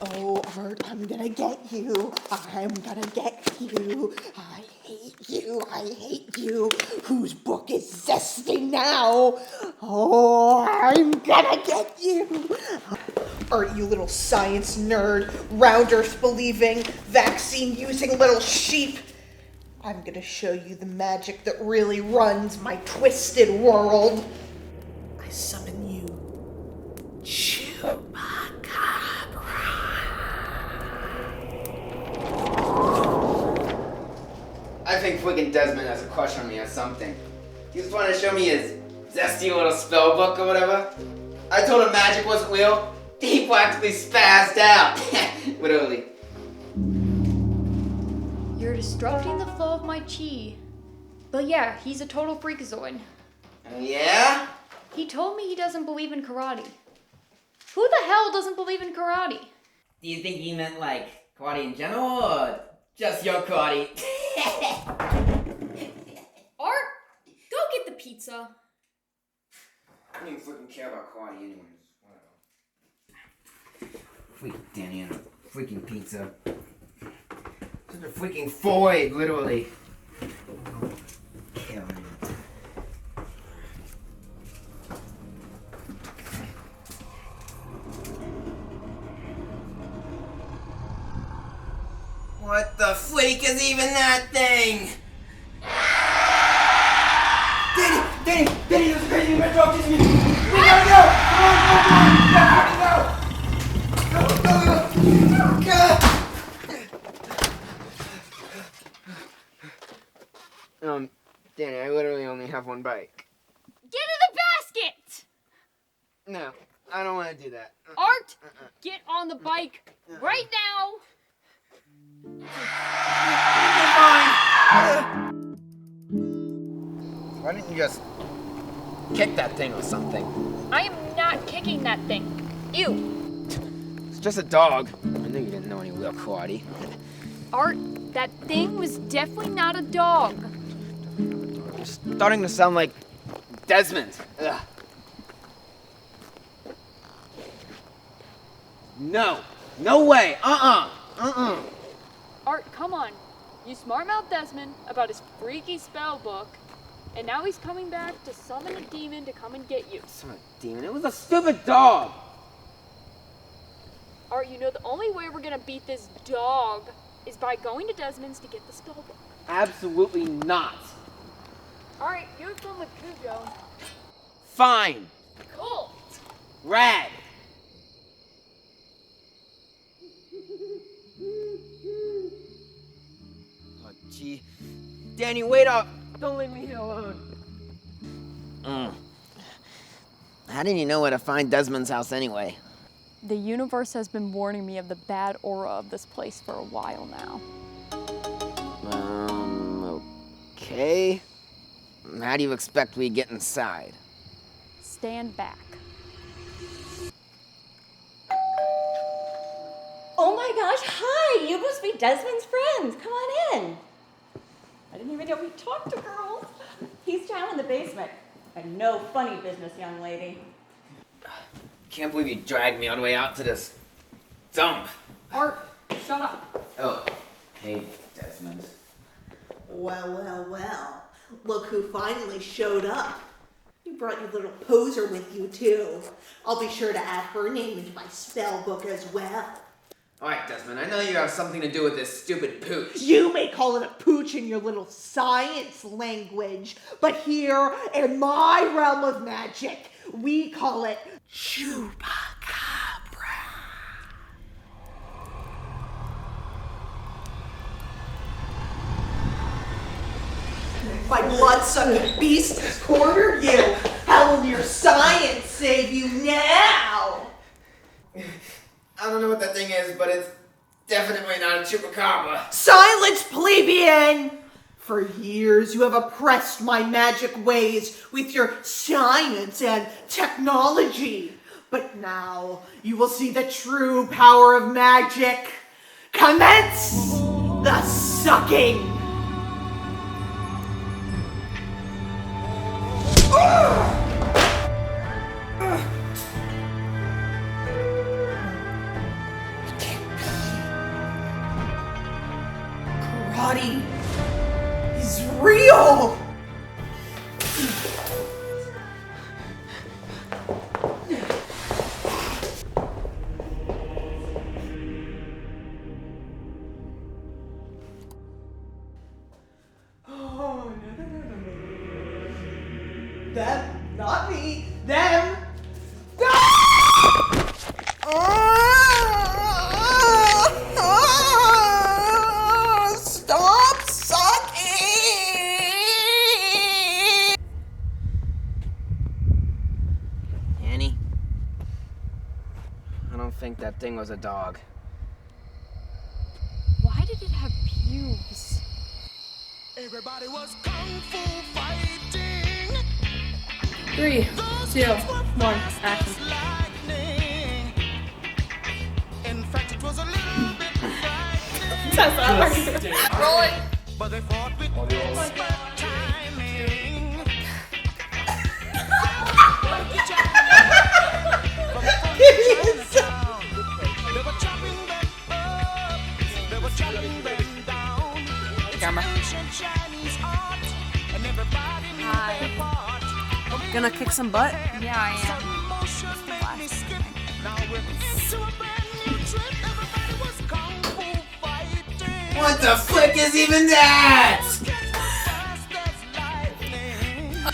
Oh, Art, I'm gonna get you. I'm gonna get you. I hate you. I hate you. Whose book is zesty now? Oh, I'm gonna get you. Art, you little science nerd, round earth believing, vaccine using little sheep. I'm gonna show you the magic that really runs my twisted world. I summon you. Chewbacabra. I think freaking Desmond has a crush on me or something. He was trying to show me his zesty little spell book or whatever. I told him magic wasn't real. He practically spazzed out. Literally. You're disrupting the flow of my chi. But yeah, he's a total freakazoid. Oh yeah? He told me he doesn't believe in karate. Who the hell doesn't believe in karate? Do you think he meant like karate in general or just your karate? Art, go get the pizza. I don't even freaking care about karate anyways. Whatever. Freak Danny and a freaking pizza. Such a freaking void, literally. Killing it. What the freak is even that thing? Danny, there's a crazy red dog chasing me. We gotta go! Go! Danny, I literally only have one bike. Get in the basket! No, I don't want to do that. Art, get on the bike right now! Why didn't you just kick that thing or something? I am not kicking that thing. Ew. It's just a dog. I knew you didn't know any real karate. Art, that thing was definitely not a dog. You're starting to sound like Desmond. Ugh. No way. Art, come on. You smart-mouthed Desmond about his freaky spell book, and now he's coming back to summon a demon to come and get you. It's not a demon. It was a stupid dog. Art, you know the only way we're gonna beat this dog is by going to Desmond's to get the spell book. Absolutely not. Alright, you have fun with Cujo. Fine. Cool. Rad. Oh, gee. Danny, wait up. Don't leave me here alone. How did you know where to find Desmond's house anyway? The universe has been warning me of the bad aura of this place for a while now. Okay. How do you expect we get inside? Stand back. Oh my gosh, hi! You must be Desmond's friends. Come on in. I didn't even know we talked to girls. He's down in the basement. And no funny business, young lady. Can't believe you dragged me all the way out to this dump. Art, shut up. Oh, hey, Desmond. Well. Look who finally showed up. You brought your little poser with you, too. I'll be sure to add her name into my spell book as well. All right, Desmond, I know you have something to do with this stupid pooch. You may call it a pooch in your little science language, but here in my realm of magic, we call it Chewbacabra. My blood-sucking beast has cornered you. How will your science save you now? I don't know what that thing is, but it's definitely not a chupacabra. Silence, plebeian! For years you have oppressed my magic ways with your science and technology. But now you will see the true power of magic. Commence the sucking! body is real. Oh, no. Them, not me. Them. Stop sucking! Annie? I don't think that thing was a dog. Why did it have pubes? Everybody was kung fu fighting. 3, 2, 1, action. Lightning. In fact, it was a little bit frightening. Roll it. But they fought with expert timing. They were chopping them up. They were chopping them down. Camera. Ancient Chinese art, and everybody knew their part. Gonna kick some butt? Yeah, I am. Motion made me skip. Now we're to a brand new trip. Everybody was kung fu fighting. What the flick is even that?